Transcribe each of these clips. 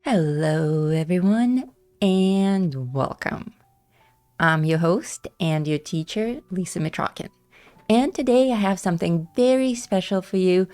Hello, everyone, and welcome. I'm your host and your teacher, Lisa Mitrokin. And today I have something very special for you.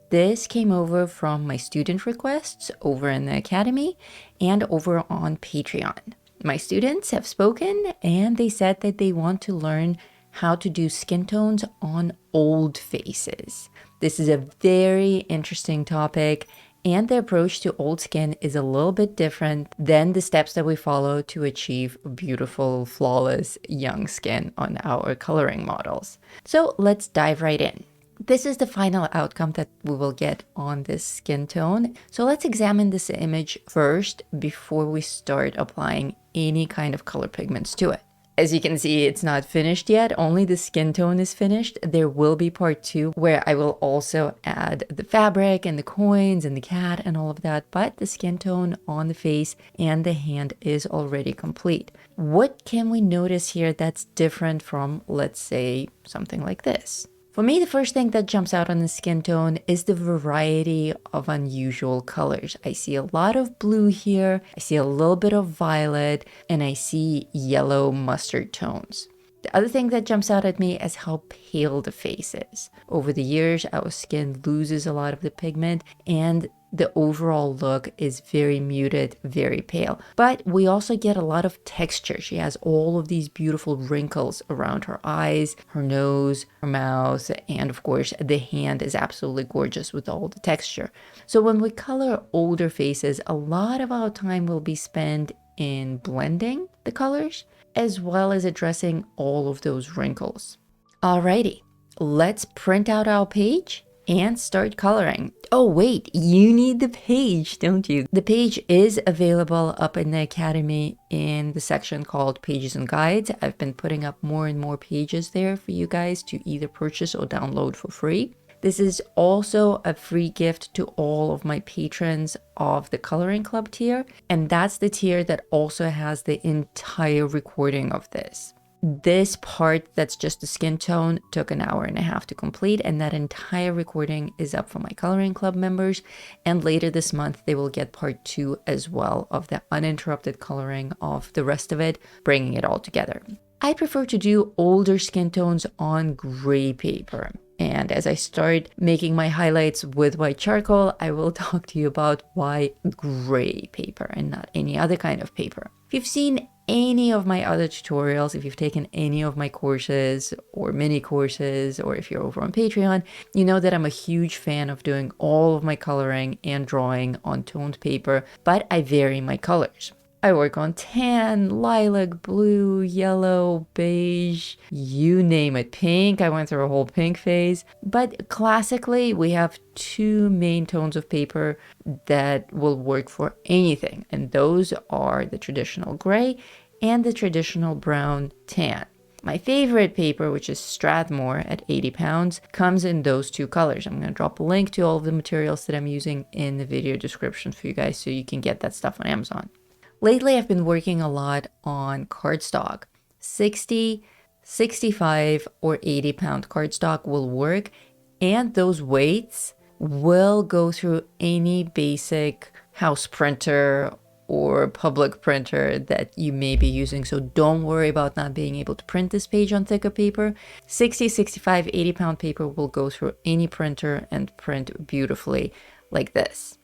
This came over from my student requests over in the Academy and over on Patreon. My students have spoken and they said that they want to learn how to do skin tones on old faces. This is a very interesting topic, and the approach to old skin is a little bit different than the steps that we follow to achieve beautiful, flawless, young skin on our coloring models. So let's dive right in. This is the final outcome that we will get on this skin tone. So let's examine this image first before we start applying any kind of color pigments to it. As you can see, it's not finished yet. Only the skin tone is finished. There will be part 2 where I will also add the fabric and the coins and the cat and all of that. But the skin tone on the face and the hand is already complete. What can we notice here that's different from, let's say, something like this? For me, the first thing that jumps out on the skin tone is the variety of unusual colors. I see a lot of blue here, I see a little bit of violet, and I see yellow mustard tones. The other thing that jumps out at me is how pale the face is. Over the years, our skin loses a lot of the pigment, and the overall look is very muted, very pale. But we also get a lot of texture. She has all of these beautiful wrinkles around her eyes, her nose, her mouth, and of course, the hand is absolutely gorgeous with all the texture. So when we color older faces, a lot of our time will be spent in blending the colors, as well as addressing all of those wrinkles. Alrighty, let's print out our page and start coloring. Oh wait, you need the page, don't you? The page is available up in the Academy in the section called Pages and Guides. I've been putting up more and more pages there for you guys to either purchase or download for free. This is also a free gift to all of my patrons of the Coloring Club tier, and that's the tier that also has the entire recording of this. This part that's just the skin tone took an hour and a half to complete, and that entire recording is up for my Coloring Club members. And later this month, they will get part 2 as well of the uninterrupted coloring of the rest of it, bringing it all together. I prefer to do older skin tones on gray paper. And as I start making my highlights with white charcoal, I will talk to you about why gray paper and not any other kind of paper. If you've seen any of my other tutorials, if you've taken any of my courses or mini courses, or if you're over on Patreon, you know that I'm a huge fan of doing all of my coloring and drawing on toned paper, but I vary my colors. I work on tan, lilac, blue, yellow, beige, you name it, pink. I went through a whole pink phase. But classically, we have 2 main tones of paper that will work for anything. And those are the traditional gray and the traditional brown tan. My favorite paper, which is Strathmore at 80 pounds, comes in those 2 colors. I'm going to drop a link to all of the materials that I'm using in the video description for you guys so you can get that stuff on Amazon. Lately, I've been working a lot on cardstock. 60, 65, or 80-pound cardstock will work, and those weights will go through any basic house printer or public printer that you may be using. So don't worry about not being able to print this page on thicker paper. 60, 65, 80-pound paper will go through any printer and print beautifully like this.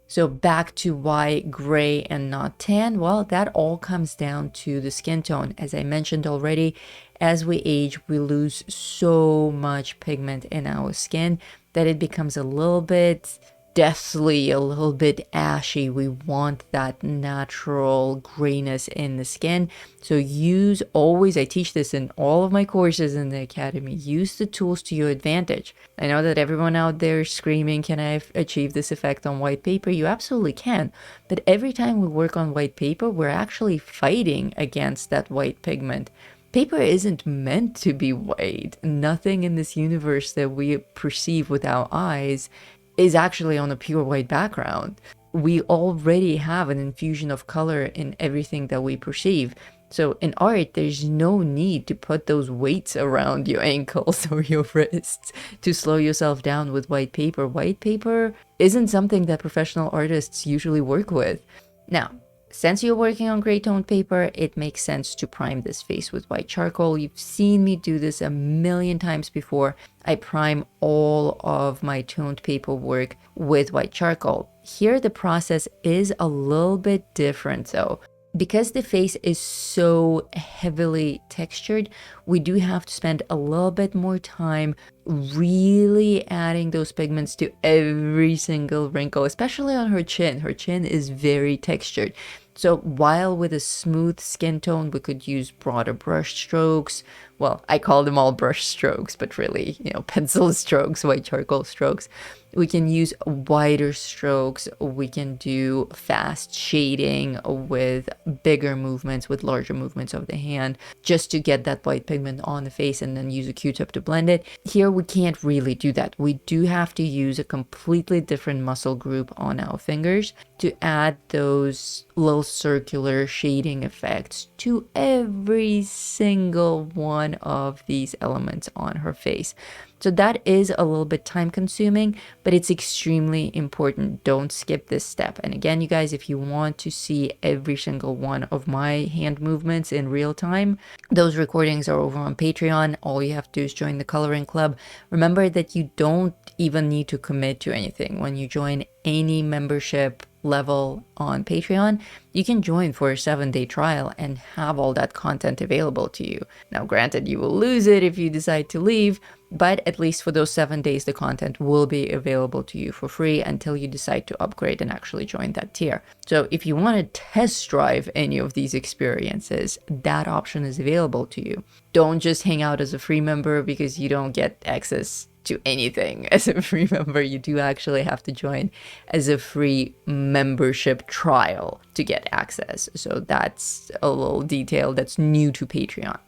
So back to why gray and not tan. Well, that all comes down to the skin tone. As I mentioned already, as we age, we lose so much pigment in our skin that it becomes a little bit deathly, a little bit ashy. We want that natural grayness in the skin. So use always, I teach this in all of my courses in the Academy, use the tools to your advantage. I know that everyone out there is screaming, can I achieve this effect on white paper? You absolutely can. But every time we work on white paper, we're actually fighting against that white pigment. Paper isn't meant to be white. Nothing in this universe that we perceive with our eyes is actually on a pure white background. We already have an infusion of color in everything that we perceive. So in art, there's no need to put those weights around your ankles or your wrists to slow yourself down with white paper. White paper isn't something that professional artists usually work with. Now, since you're working on gray toned paper, it makes sense to prime this face with white charcoal. You've seen me do this a million times before. I prime all of my toned paper work with white charcoal. Here, the process is a little bit different though. Because the face is so heavily textured, we do have to spend a little bit more time really adding those pigments to every single wrinkle, especially on her chin. Her chin is very textured. So while with a smooth skin tone, we could use broader brush strokes. Well, I call them all brush strokes, but really, pencil strokes, white charcoal strokes. We can use wider strokes. We can do fast shading with bigger movements, with larger movements of the hand, just to get that white pigment on the face and then use a Q-tip to blend it. Here, we can't really do that. We do have to use a completely different muscle group on our fingers to add those little circular shading effects to every single one of these elements on her face. So that is a little bit time consuming, but it's extremely important. Don't skip this step. And again, you guys, if you want to see every single one of my hand movements in real time, those recordings are over on Patreon. All you have to do is join the coloring club. Remember that you don't even need to commit to anything. When you join any membership level on Patreon, you can join for a 7-day trial and have all that content available to you. Now, granted, you will lose it if you decide to leave, but at least for those 7 days, the content will be available to you for free until you decide to upgrade and actually join that tier. So if you want to test drive any of these experiences, that option is available to you. Don't just hang out as a free member because you don't get access to anything as a free member. You do actually have to join as a free membership trial to get access. So that's a little detail that's new to Patreon.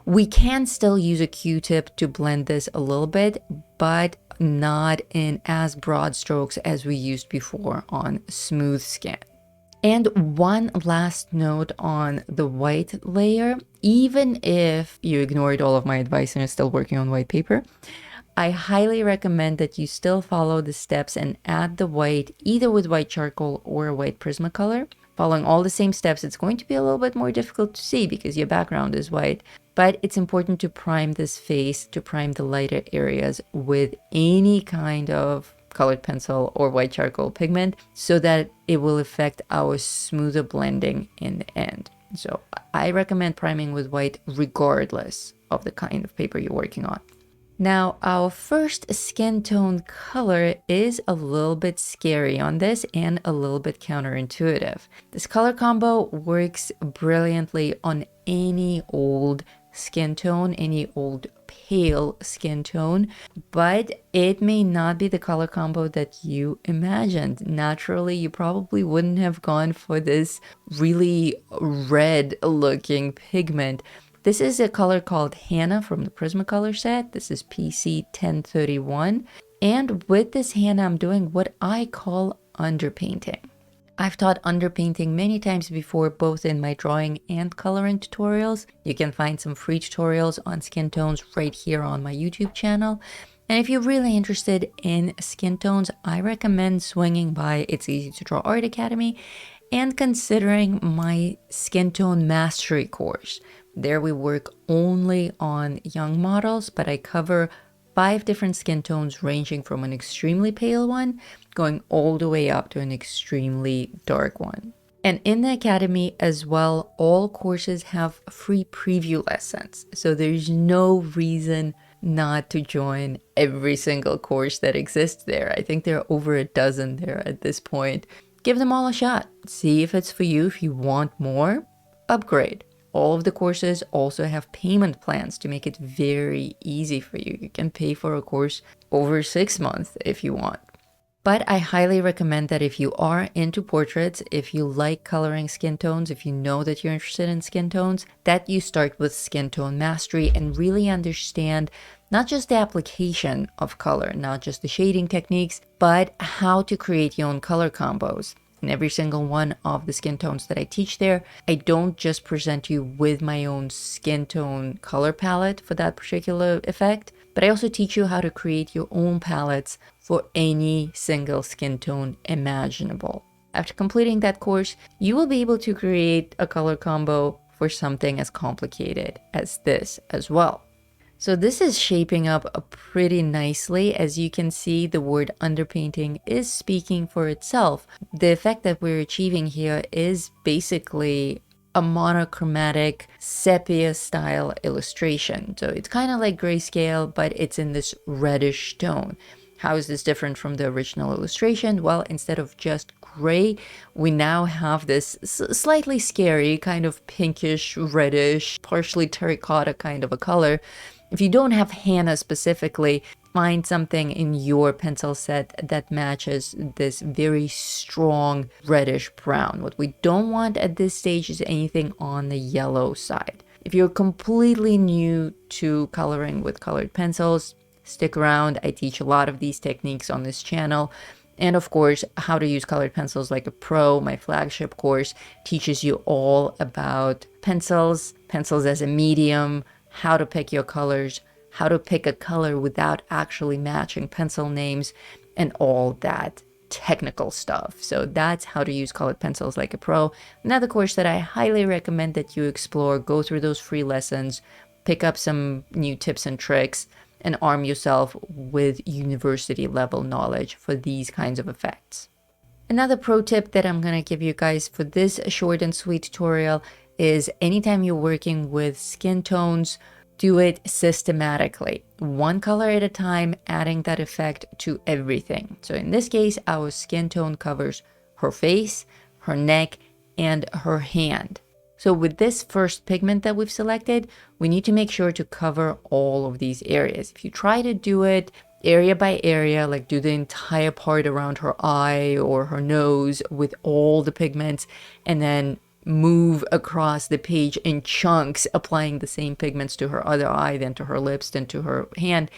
We can still use a Q-tip to blend this a little bit, but not in as broad strokes as we used before on smooth skin. And one last note on the white layer, even if you ignored all of my advice and are still working on white paper, I highly recommend that you still follow the steps and add the white either with white charcoal or a white Prismacolor. Following all the same steps, it's going to be a little bit more difficult to see because your background is white, but it's important to prime this face, to prime the lighter areas with any kind of colored pencil or white charcoal pigment so that it will affect our smoother blending in the end. So I recommend priming with white regardless of the kind of paper you're working on. Now, our first skin tone color is a little bit scary on this and a little bit counterintuitive. This color combo works brilliantly on any old skin tone, any old pale skin tone, but it may not be the color combo that you imagined. Naturally, you probably wouldn't have gone for this really red looking pigment. This is a color called Hannah from the Prismacolor set. This is PC 1031. And with this Hannah, I'm doing what I call underpainting. I've taught underpainting many times before, both in my drawing and coloring tutorials. You can find some free tutorials on skin tones right here on my YouTube channel. And if you're really interested in skin tones, I recommend swinging by It's Easy to Draw Art Academy and considering my skin tone mastery course. There we work only on young models, but I cover 5 different skin tones ranging from an extremely pale one going all the way up to an extremely dark one. And in the academy as well, all courses have free preview lessons. So there's no reason not to join every single course that exists there. I think there are over a dozen there at this point. Give them all a shot. See if it's for you. If you want more, upgrade. All of the courses also have payment plans to make it very easy for you. You can pay for a course over 6 months if you want. But I highly recommend that if you are into portraits, if you like coloring skin tones, if you know that you're interested in skin tones, that you start with skin tone mastery and really understand not just the application of color, not just the shading techniques, but how to create your own color combos. In every single one of the skin tones that I teach there, I don't just present you with my own skin tone color palette for that particular effect, but I also teach you how to create your own palettes for any single skin tone imaginable. After completing that course, you will be able to create a color combo for something as complicated as this as well. So this is shaping up pretty nicely. As you can see, the word underpainting is speaking for itself. The effect that we're achieving here is basically a monochromatic sepia style illustration. So it's kind of like grayscale, but it's in this reddish tone. How is this different from the original illustration? Well, instead of just gray, we now have this slightly scary kind of pinkish, reddish, partially terracotta kind of a color. If you don't have Hannah specifically, find something in your pencil set that matches this very strong reddish brown. What we don't want at this stage is anything on the yellow side. If you're completely new to coloring with colored pencils, stick around. I teach a lot of these techniques on this channel. And of course, how to use colored pencils like a pro, my flagship course, teaches you all about pencils, pencils as a medium, how to pick your colors, how to pick a color without actually matching pencil names, and all that technical stuff. So that's how to use colored pencils like a pro. Another course that I highly recommend that you explore, go through those free lessons, pick up some new tips and tricks, and arm yourself with university level knowledge for these kinds of effects. Another pro tip that I'm going to give you guys for this short and sweet tutorial is anytime you're working with skin tones, do it systematically, one color at a time, adding that effect to everything. So in this case, our skin tone covers her face, her neck, and her hand. So with this first pigment that we've selected, we need to make sure to cover all of these areas. If you try to do it area by area, like do the entire part around her eye or her nose with all the pigments, and then move across the page in chunks, applying the same pigments to her other eye, then to her lips, then to her hand,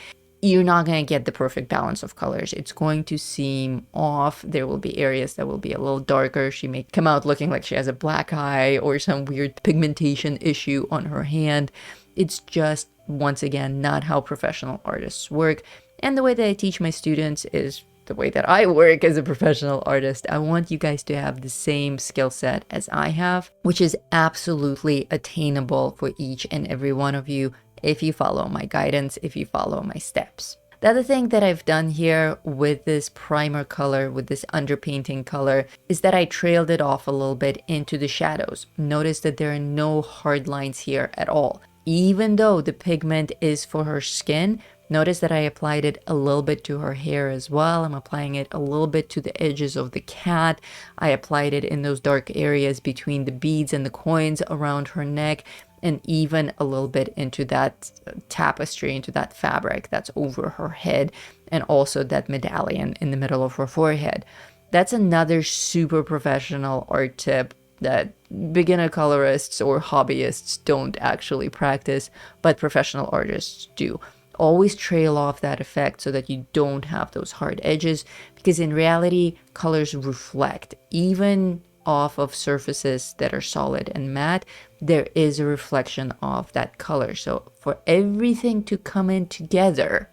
you're not going to get the perfect balance of colors. It's going to seem off. There will be areas that will be a little darker. She may come out looking like she has a black eye or some weird pigmentation issue on her hand. It's just, once again, not how professional artists work. And the way that I teach my students is the way that I work as a professional artist. I want you guys to have the same skill set as I have, which is absolutely attainable for each and every one of you if you follow my guidance, if you follow my steps. The other thing that I've done here with this primer color, with this underpainting color, is that I trailed it off a little bit into the shadows. Notice that there are no hard lines here at all. Even though the pigment is for her skin, notice that I applied it a little bit to her hair as well. I'm applying it a little bit to the edges of the cat. I applied it in those dark areas between the beads and the coins around her neck, and even a little bit into that tapestry, into that fabric that's over her head, and also that medallion in the middle of her forehead. That's another super professional art tip that beginner colorists or hobbyists don't actually practice, but professional artists do. Always trail off that effect so that you don't have those hard edges, because in reality, colors reflect. Even off of surfaces that are solid and matte, there is a reflection of that color. So for everything to come in together,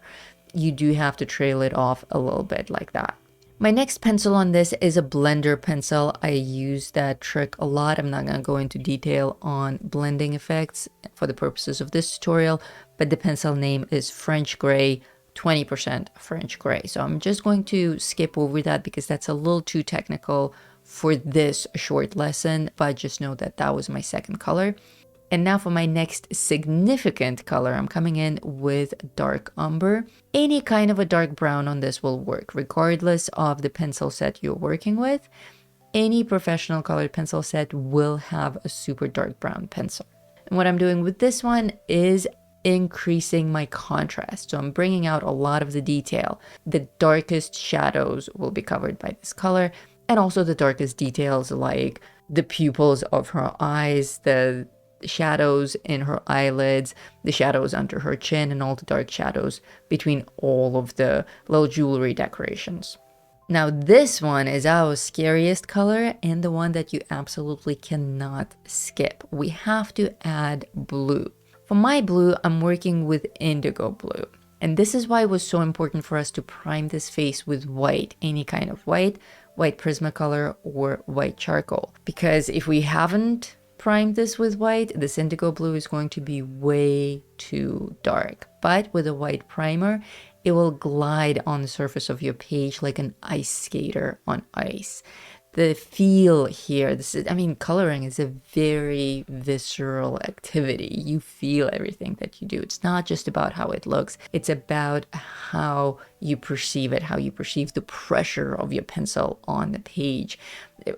you do have to trail it off a little bit like that. My next pencil on this is a blender pencil. I use that trick a lot. I'm not going to go into detail on blending effects for the purposes of this tutorial, but the pencil name is French Gray, 20% French Gray. So I'm just going to skip over that because that's a little too technical for this short lesson, but just know that that was my second color. And now for my next significant color, I'm coming in with dark umber. Any kind of a dark brown on this will work, regardless of the pencil set you're working with. Any professional colored pencil set will have a super dark brown pencil. And what I'm doing with this one is increasing my contrast. So I'm bringing out a lot of the detail. The darkest shadows will be covered by this color, and also the darkest details like the pupils of her eyes, the shadows in her eyelids, the shadows under her chin, and all the dark shadows between all of the little jewelry decorations. Now this one is our scariest color and the one that you absolutely cannot skip. We have to add blue. For my blue, I'm working with indigo blue. And this is why it was so important for us to prime this face with white, any kind of white. white Prismacolor or white charcoal. Because if we haven't primed this with white, this indigo blue is going to be way too dark. But with a white primer, it will glide on the surface of your page like an ice skater on ice. The feel here, coloring is a very visceral activity. You feel everything that you do. It's not just about how it looks. It's about how you perceive it, how you perceive the pressure of your pencil on the page.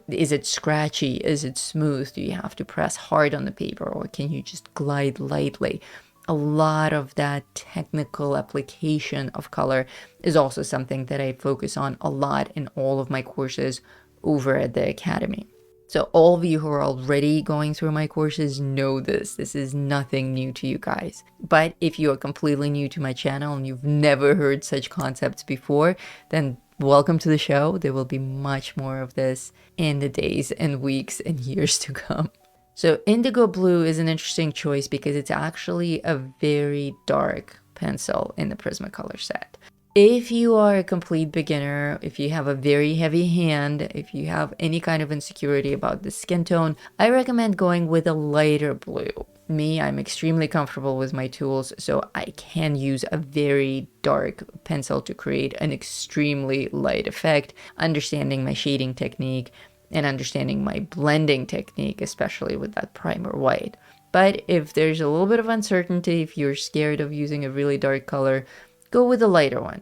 Is it scratchy? Is it smooth? Do you have to press hard on the paper, or can you just glide lightly? A lot of that technical application of color is also something that I focus on a lot in all of my courses over at the Academy. So all of you who are already going through my courses know this. This is nothing new to you guys. But if you are completely new to my channel and you've never heard such concepts before, then welcome to the show. There will be much more of this in the days and weeks and years to come. So indigo blue is an interesting choice because it's actually a very dark pencil in the Prismacolor set. If you are a complete beginner, if you have a very heavy hand, if you have any kind of insecurity about the skin tone, I recommend going with a lighter blue. Me, I'm extremely comfortable with my tools, so I can use a very dark pencil to create an extremely light effect, understanding my shading technique and understanding my blending technique, especially with that primer white. But if there's a little bit of uncertainty, if you're scared of using a really dark color, go with a lighter one.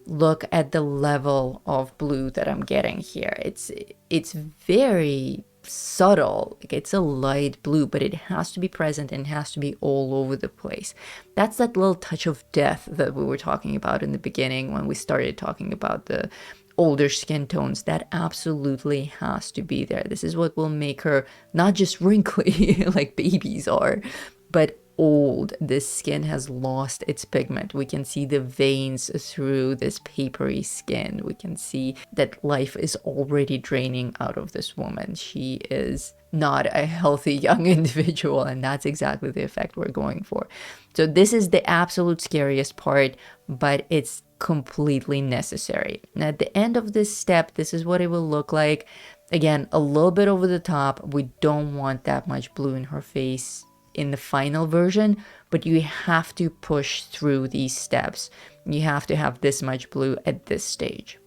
Look at the level of blue that I'm getting here. It's very subtle. It's a light blue, but it has to be present and has to be all over the place. That's that little touch of death that we were talking about in the beginning when we started talking about the older skin tones. That absolutely has to be there. This is what will make her not just wrinkly like babies are, but old. This skin has lost its pigment. We can see the veins through this papery skin. We can see that life is already draining out of this woman. She is not a healthy young individual, and that's exactly the effect we're going for. So this is the absolute scariest part, but it's completely necessary. And at the end of this step, this is what it will look like. Again, a little bit over the top. We don't want that much blue in her face in the final version, but you have to push through these steps. You have to have this much blue at this stage.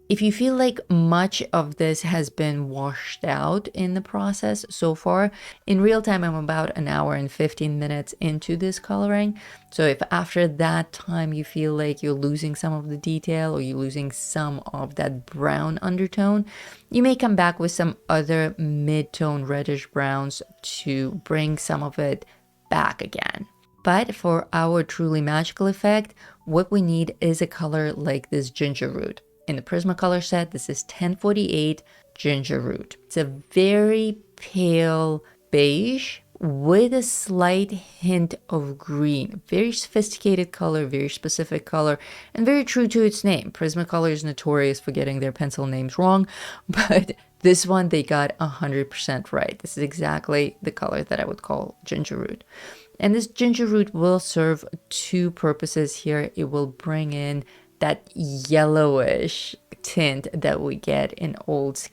If you feel like much of this has been washed out in the process so far, in real time, I'm about an hour and 15 minutes into this coloring. So if after that time you feel like you're losing some of the detail or you're losing some of that brown undertone, you may come back with some other mid-tone reddish browns to bring some of it back again. But for our truly magical effect, what we need is a color like this ginger root. In the Prismacolor set, this is 1048 Ginger Root. It's a very pale beige with a slight hint of green. Very sophisticated color, very specific color, and very true to its name. Prismacolor is notorious for getting their pencil names wrong, but this one they got 100% right. This is exactly the color that I would call Ginger Root. And this Ginger Root will serve two purposes here. It will bring in that yellowish tint that we get in old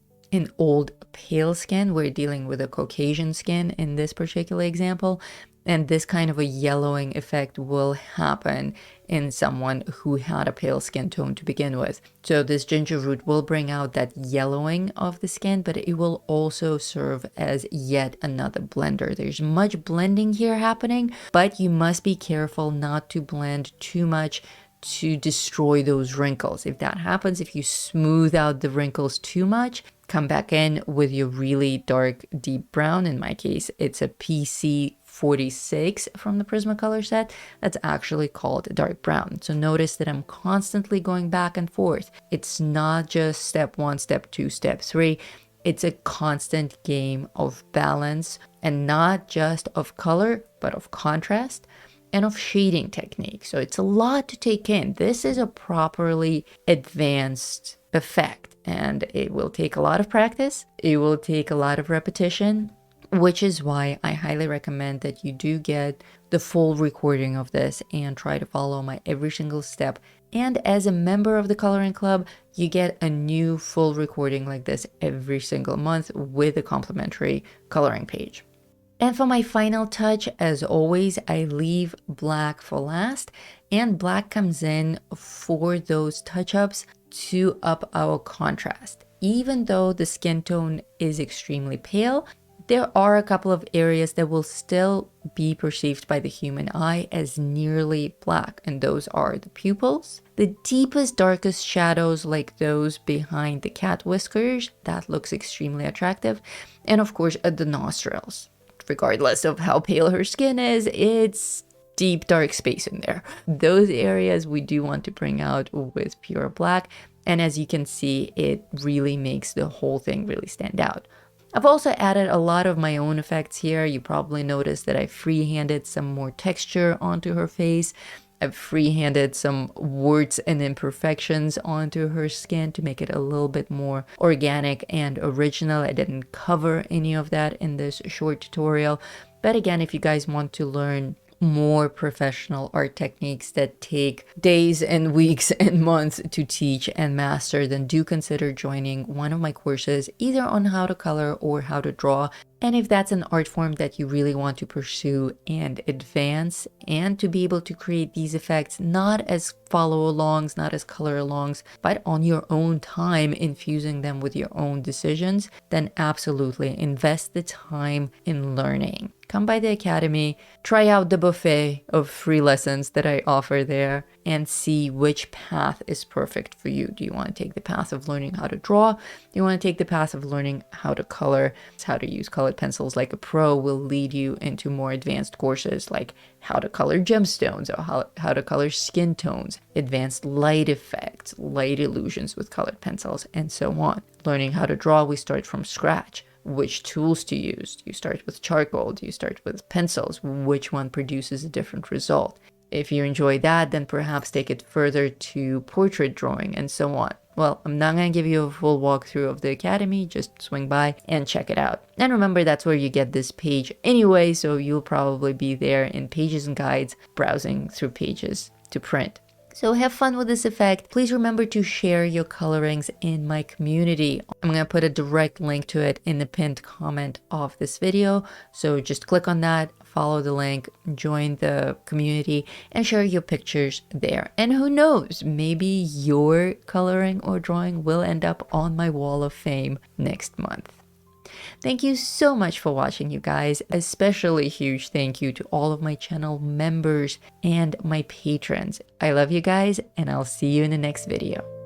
pale skin. We're dealing with a Caucasian skin in this particular example, and this kind of a yellowing effect will happen in someone who had a pale skin tone to begin with. So this ginger root will bring out that yellowing of the skin, but it will also serve as yet another blender. There's much blending here happening, but you must be careful not to blend too much to destroy those wrinkles. If that happens, if you smooth out the wrinkles too much, come back in with your really dark deep brown. In my case, it's a PC 46 from the Prismacolor set. That's actually called dark brown. So notice that I'm constantly going back and forth. It's not just step 1, step 2, step 3. It's a constant game of balance, and not just of color, but of contrast and of shading technique. So it's a lot to take in. This is a properly advanced effect, and it will take a lot of practice. It will take a lot of repetition, which is why I highly recommend that you do get the full recording of this and try to follow my every single step And as a member of the coloring club, you get a new full recording like this every single month with a complimentary coloring page. And for my final touch, as always, I leave black for last, and black comes in for those touch-ups to up our contrast. Even though the skin tone is extremely pale, there are a couple of areas that will still be perceived by the human eye as nearly black, and those are the pupils, the deepest, darkest shadows like those behind the cat whiskers, that looks extremely attractive, and of course the nostrils. Regardless of how pale her skin is, it's deep dark space in there. Those areas we do want to bring out with pure black, and as you can see, it really makes the whole thing really stand out. I've also added a lot of my own effects here. You probably noticed that I freehanded some more texture onto her face. I've freehanded some warts and imperfections onto her skin to make it a little bit more organic and original. I didn't cover any of that in this short tutorial. But again, if you guys want to learn more professional art techniques that take days and weeks and months to teach and master, then do consider joining one of my courses, either on how to color or how to draw. And if that's an art form that you really want to pursue and advance, and to be able to create these effects not as follow-alongs, not as color-alongs, but on your own time, infusing them with your own decisions, then absolutely invest the time in learning. Come by the academy, try out the buffet of free lessons that I offer there, and see which path is perfect for you. Do you want to take the path of learning how to draw? Do you want to take the path of learning how to color? How to use colored pencils like a pro will lead you into more advanced courses like how to color gemstones, or how to color skin tones, advanced light effects, light illusions with colored pencils, and so on. Learning how to draw, we start from scratch. Which tools to use? Do you start with charcoal? Do you start with pencils? Which one produces a different result? If you enjoy that, then perhaps take it further to portrait drawing and so on. Well, I'm not going to give you a full walkthrough of the academy, just swing by and check it out. And remember, that's where you get this page anyway, so you'll probably be there in Pages and Guides, browsing through pages to print. So have fun with this effect. Please remember to share your colorings in my community. I'm going to put a direct link to it in the pinned comment of this video. So just click on that, follow the link, join the community, and share your pictures there. And who knows, maybe your coloring or drawing will end up on my wall of fame next month. Thank you so much for watching, you guys. Especially huge thank you to all of my channel members and my patrons. I love you guys, and I'll see you in the next video.